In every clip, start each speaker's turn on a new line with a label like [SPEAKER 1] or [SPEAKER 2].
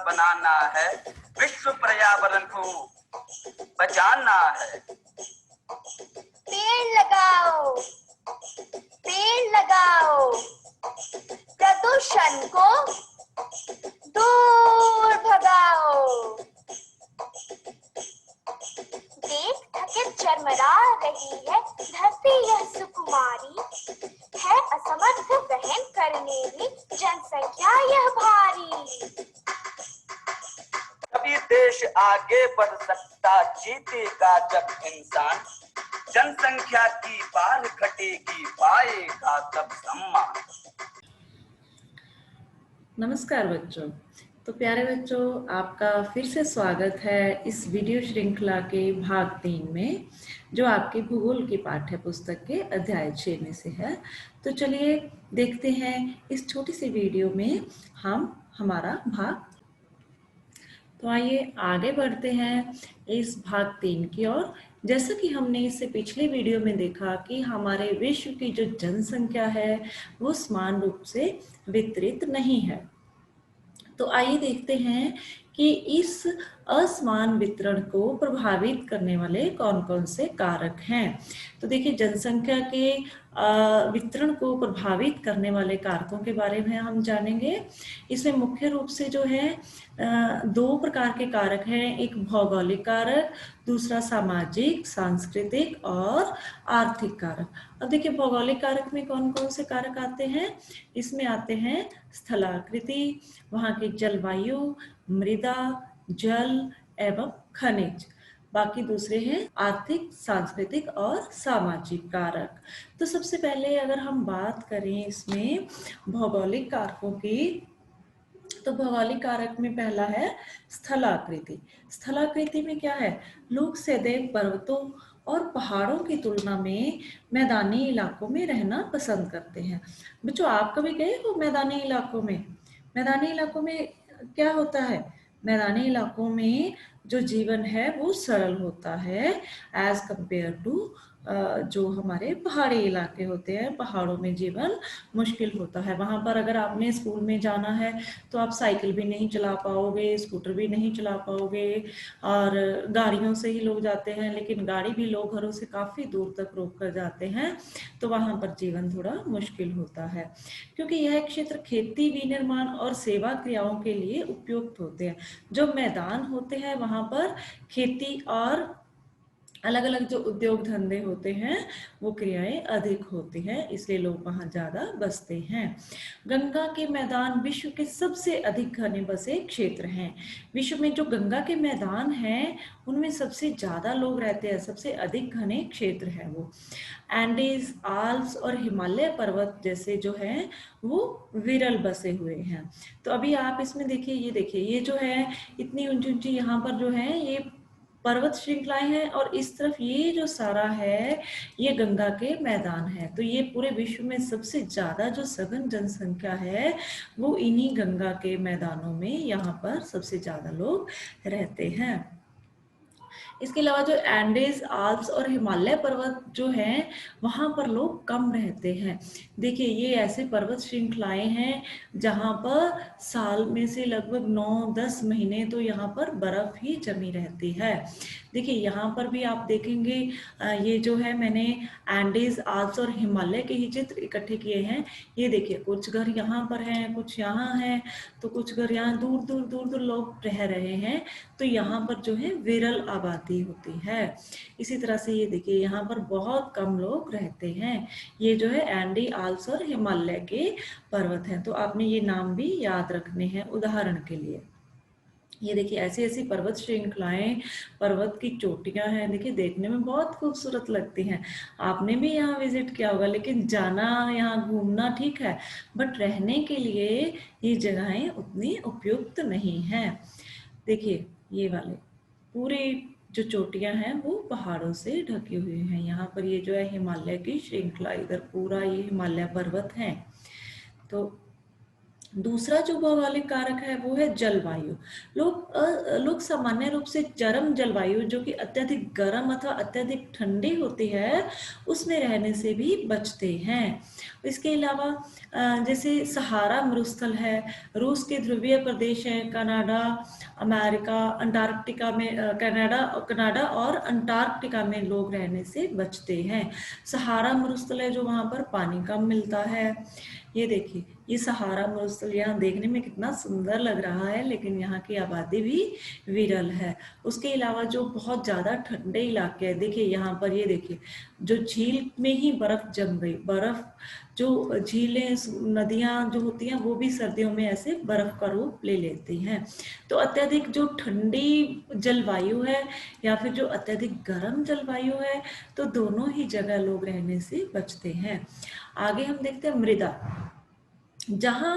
[SPEAKER 1] बनाना है, विश्व पर्यावरण को बचाना है।
[SPEAKER 2] पेड़ लगाओ, पेड़ लगाओ, प्रदूषण को दूर भगाओ। देख थकित चरमरा रही है धरती यह सुकुमारी, है असमर्थ वहन करने में जनसंख्या यह भारी।
[SPEAKER 1] तभी देश आगे बढ़ सकता जीतेगा जब इंसान, जनसंख्या की बाल घटेगी पाएगा तब सम्मान।
[SPEAKER 3] नमस्कार बच्चों। तो प्यारे बच्चों, आपका फिर से स्वागत है इस वीडियो श्रृंखला के भाग 3 में, जो आपके भूगोल की पाठ्य पुस्तक के अध्याय 6 में से है। तो चलिए देखते हैं इस छोटी सी वीडियो में हम हमारा भाग। तो आइए आगे बढ़ते हैं इस भाग 3 की ओर। जैसा कि हमने इससे पिछले वीडियो में देखा कि हमारे विश्व की जो जनसंख्या है वो समान रूप से वितरित नहीं है। तो आइए देखते हैं कि इस असमान वितरण को प्रभावित करने वाले कौन कौन से कारक हैं। तो देखिए, जनसंख्या के वितरण को प्रभावित करने वाले कारकों के बारे में हम जानेंगे। इसमें मुख्य रूप से जो है 2 प्रकार के कारक हैं, एक भौगोलिक कारक, दूसरा सामाजिक, सांस्कृतिक और आर्थिक कारक। अब देखिए, भौगोलिक कारक में कौन कौन से कारक आते हैं। इसमें आते हैं स्थलाकृति, वहाँ की जलवायु, मृदा, जल एवं खनिज। बाकी दूसरे हैं आर्थिक, सांस्कृतिक और सामाजिक कारक। तो सबसे पहले अगर हम बात करें इसमें भौगोलिक कारकों की, तो भौगोलिक कारक में पहला है स्थलाकृति। स्थलाकृति में क्या है, लोग सदैव पर्वतों और पहाड़ों की तुलना में मैदानी इलाकों में रहना पसंद करते हैं। बच्चों, आप कभी गए हो मैदानी इलाकों में? मैदानी इलाकों में क्या होता है, मैदानी इलाकों में जो जीवन है वो सरल होता है एज कंपेयर टू जो हमारे पहाड़ी इलाके होते हैं। पहाड़ों में जीवन मुश्किल होता है। वहाँ पर अगर आपने स्कूल में जाना है तो आप साइकिल भी नहीं चला पाओगे, स्कूटर भी नहीं चला पाओगे, और गाड़ियों से ही लोग जाते हैं। लेकिन गाड़ी भी लोग घरों से काफ़ी दूर तक रोक कर जाते हैं, तो वहाँ पर जीवन थोड़ा मुश्किल होता है, क्योंकि यह क्षेत्र खेती, विनिर्माण और सेवा क्रियाओं के लिए उपयुक्त होते हैं। जो मैदान होते हैं वहाँ पर खेती और अलग अलग जो उद्योग धंधे होते हैं वो क्रियाएं अधिक होती हैं, इसलिए लोग वहाँ ज़्यादा बसते हैं। गंगा के मैदान विश्व के सबसे अधिक घने बसे क्षेत्र हैं। विश्व में जो गंगा के मैदान हैं उनमें सबसे ज़्यादा लोग रहते हैं, सबसे अधिक घने क्षेत्र है वो। एंडीज, आल्प्स और हिमालय पर्वत जैसे जो हैं वो विरल बसे हुए हैं। तो अभी आप इसमें देखिए, ये जो है इतनी ऊंची ऊंची यहाँ पर जो है ये पर्वत श्रृंखलाएं हैं, और इस तरफ ये जो सारा है ये गंगा के मैदान है। तो ये पूरे विश्व में सबसे ज्यादा जो सघन जनसंख्या है वो इन्हीं गंगा के मैदानों में यहाँ पर सबसे ज्यादा लोग रहते हैं। इसके अलावा जो एंडीज, आल्प्स और हिमालय पर्वत जो हैं वहाँ पर लोग कम रहते हैं। देखिए, ये ऐसे पर्वत श्रृंखलाएं हैं जहाँ पर साल में से लगभग 9-10 महीने तो यहाँ पर बर्फ ही जमी रहती है। देखिए, यहाँ पर भी आप देखेंगे ये जो है मैंने एंडीज, आल्प्स और हिमालय के ही चित्र इकट्ठे किए हैं। ये देखिए, कुछ घर यहाँ पर हैं, कुछ यहाँ हैं, तो कुछ घर यहाँ दूर दूर लोग रह रहे हैं। तो यहाँ पर जो है विरल आबादी होती है। इसी तरह से ये देखिए, यहाँ पर बहुत कम लोग रहते हैं। ये जो है एंडी, आल्प्स और हिमालय के पर्वत हैं। तो आपने ये नाम भी याद रखने हैं उदाहरण के लिए। ये देखिए, ऐसी ऐसी पर्वत श्रृंखलाएं, पर्वत की चोटियां हैं। देखिए, देखने में बहुत खूबसूरत लगती हैं। आपने भी यहाँ विजिट किया होगा, लेकिन जाना, यहाँ घूमना ठीक है, बट रहने के लिए ये जगहें उतनी उपयुक्त नहीं हैं। देखिए, ये वाले पूरे जो चोटियां हैं वो पहाड़ों से ढकी हुई हैं। यहाँ पर ये जो है हिमालय की श्रृंखला, इधर पूरा ये हिमालय पर्वत है। तो दूसरा जो भौगोलिक कारक है वो है जलवायु। लोग सामान्य रूप से चरम जलवायु, जो कि अत्यधिक गर्म अथवा अत्यधिक ठंडी होती है, उसमें रहने से भी बचते हैं। इसके अलावा जैसे सहारा मरुस्थल है, रूस के ध्रुवीय प्रदेश है, कनाडा, अमेरिका, अंटार्कटिका में कनाडा और अंटार्कटिका में लोग रहने से बचते हैं। सहारा मरुस्थल है जो वहाँ पर पानी कम मिलता है। ये देखिए, ये सहारा मरुस्थल यहाँ देखने में कितना सुंदर लग रहा है, लेकिन यहाँ की आबादी भी विरल है। उसके अलावा जो बहुत ज़्यादा ठंडे इलाके हैं, देखिए यहाँ पर, ये देखिए जो झील में ही बर्फ जम गई, बर्फ जो झीलें नदियाँ जो होती हैं वो भी सर्दियों में ऐसे बर्फ का रूप ले लेती हैं। तो अत्यधिक जो ठंडी जलवायु है या फिर जो अत्यधिक गर्म जलवायु है, तो दोनों ही जगह लोग रहने से बचते हैं। आगे हम देखते हैं मृदा। जहाँ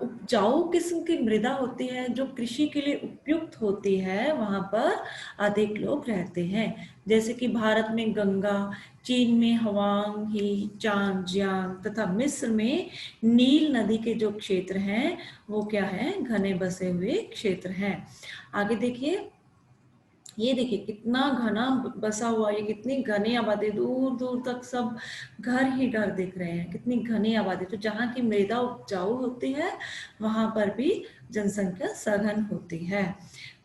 [SPEAKER 3] उपजाऊ किस्म की मृदा होती है, जो कृषि के लिए उपयुक्त होती है, वहाँ पर अधिक लोग रहते हैं। जैसे कि भारत में गंगा, चीन में हवांग ही, चांगजियांग तथा मिस्र में नील नदी के जो क्षेत्र हैं वो क्या है, घने बसे हुए क्षेत्र हैं। आगे देखिए, ये देखिए कितना घना बसा हुआ, ये कितनी घनी आबादी, दूर दूर तक सब घर ही घर दिख रहे हैं, कितनी घनी आबादी। तो जहाँ की मृदा उपजाऊ होती है वहां पर भी जनसंख्या सघन होती है।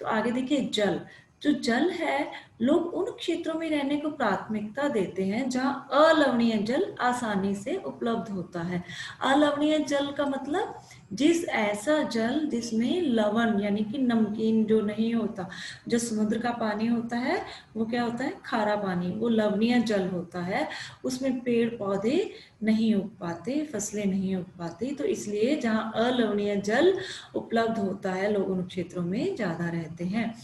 [SPEAKER 3] तो आगे देखिए, जल। जो जल है, लोग उन क्षेत्रों में रहने को प्राथमिकता देते हैं जहाँ अलवणीय जल आसानी से उपलब्ध होता है। अलवणीय जल का मतलब जिस ऐसा जल जिसमें लवण यानी कि नमकीन जो नहीं होता। जो समुद्र का पानी होता है वो क्या होता है, खारा पानी, वो लवणीय जल होता है, उसमें पेड़ पौधे नहीं उग पाते, फसलें नहीं उग पाती। तो इसलिए जहाँ अलवणीय जल उपलब्ध होता है, लोग उन क्षेत्रों में ज्यादा रहते हैं।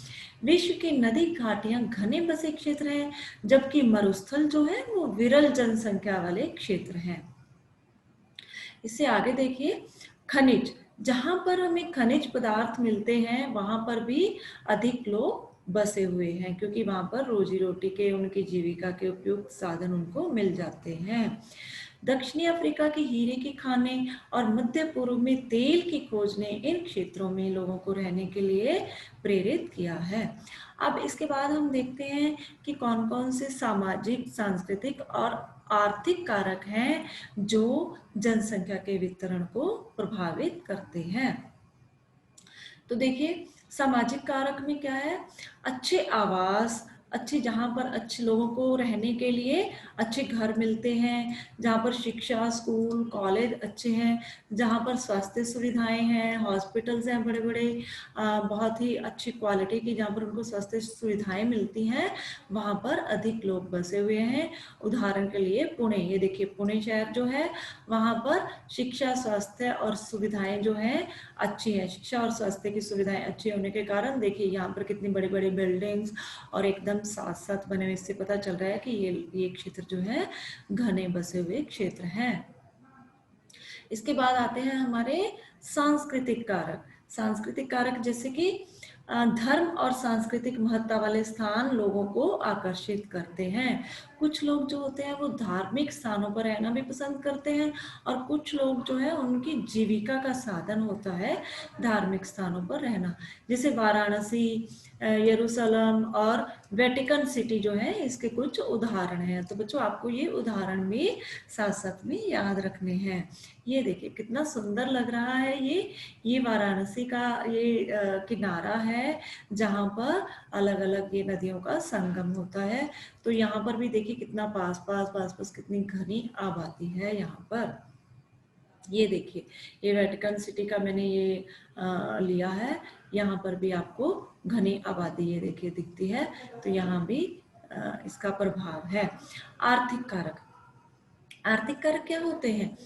[SPEAKER 3] विश्व की नदी घाटियां घने बसे क्षेत्र हैं, जबकि मरुस्थल जो है वो विरल जनसंख्या वाले क्षेत्र हैं। इससे आगे देखिए, खनिज। जहां पर हमें खनिज पदार्थ मिलते हैं वहां पर भी अधिक लोग बसे हुए हैं, क्योंकि वहां पर रोजी रोटी के, उनकी जीविका के उपयुक्त साधन उनको मिल जाते हैं। दक्षिणी अफ्रीका के हीरे की खाने और मध्य पूर्व में तेल की खोज ने इन क्षेत्रों में लोगों को रहने के लिए प्रेरित किया है। अब इसके बाद हम देखते हैं कि कौन कौन से सामाजिक, सांस्कृतिक और आर्थिक कारक हैं जो जनसंख्या के वितरण को प्रभावित करते हैं। तो देखिए, सामाजिक कारक में क्या है, अच्छे आवास, अच्छे, जहाँ पर अच्छे लोगों को रहने के लिए अच्छे घर मिलते हैं, जहाँ पर शिक्षा, स्कूल, कॉलेज अच्छे हैं, जहाँ पर स्वास्थ्य सुविधाएं हैं, हॉस्पिटल्स हैं बड़े बड़े, बहुत ही अच्छी क्वालिटी की, जहाँ पर उनको स्वास्थ्य सुविधाएं मिलती हैं, वहाँ पर अधिक लोग बसे हुए हैं। उदाहरण के लिए पुणे, ये देखिए पुणे शहर जो है, वहाँ पर शिक्षा, स्वास्थ्य और सुविधाएं जो हैं अच्छी है। शिक्षा और स्वास्थ्य की सुविधाएं अच्छी होने के कारण देखिए यहाँ पर कितनी बड़ी बड़ी बिल्डिंग्स और एकदम साथ साथ बने हुए, इससे पता चल रहा है कि ये क्षेत्र जो है घने बसे हुए क्षेत्र हैं। इसके बाद आते हैं हमारे सांस्कृतिक कारक। सांस्कृतिक कारक जैसे कि धर्म और सांस्कृतिक महत्ता वाले स्थान लोगों को आकर्षित करते हैं। कुछ लोग जो होते हैं वो धार्मिक स्थानों पर रहना भी पसंद करते हैं, और कुछ लोग जो है उनकी जीविका का साधन होता है धार्मिक स्थानों पर रहना। जैसे वाराणसी, यरूशलेम और वेटिकन सिटी जो है, इसके कुछ उदाहरण हैं। तो बच्चों, आपको ये उदाहरण भी साथ साथ में याद रखने हैं। ये देखिए कितना सुंदर लग रहा है, ये वाराणसी का ये किनारा है जहाँ पर अलग अलग ये नदियों का संगम होता है। तो यहाँ पर भी देखिए कितना पास पास कितनी घनी आबादी है यहाँ पर। ये देखिए, ये वेटिकन सिटी का मैंने ये लिया है, यहाँ पर भी आपको घनी आबादी ये देखिए दिखती है। तो यहाँ भी इसका प्रभाव है। आर्थिक कारक। आर्थिक कारक क्या होते हैं?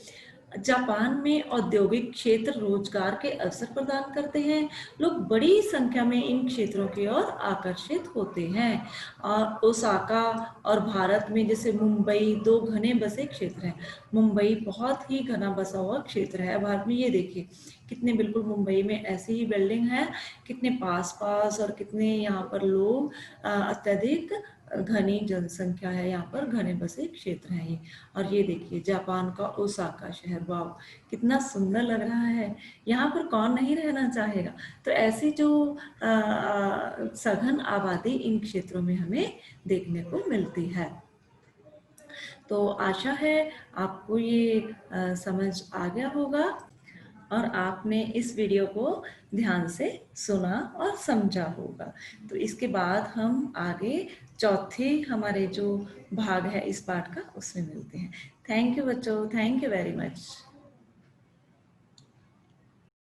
[SPEAKER 3] जापान में औद्योगिक क्षेत्र रोजगार के अवसर प्रदान करते हैं। लोग बड़ी संख्या में इन क्षेत्रों की ओर आकर्षित होते हैं। और ओसाका और भारत में जैसे मुंबई दो घने बसे क्षेत्र हैं। मुंबई बहुत ही घना बसा हुआ क्षेत्र है भारत में। ये देखिए कितने, बिल्कुल मुंबई में ऐसी ही बिल्डिंग है, कितने पास पास, और कितने यहाँ पर लोग अत्यधिक घनी जनसंख्या है, यहाँ पर घने बसे क्षेत्र हैं ये। और ये देखिए जापान का ओसाका शहर, वाव कितना सुंदर लग रहा है। यहाँ पर कौन नहीं रहना चाहेगा। तो ऐसी जो सघन आबादी इन क्षेत्रों में हमें देखने को मिलती है। तो आशा है आपको ये समझ आ गया होगा और आपने इस वीडियो को ध्यान से सुना और समझा होगा। तो इसके बाद हम आगे चौथे हमारे जो भाग है इस पाठ का उसमें मिलते हैं। थैंक यू बच्चों, थैंक यू वेरी मच।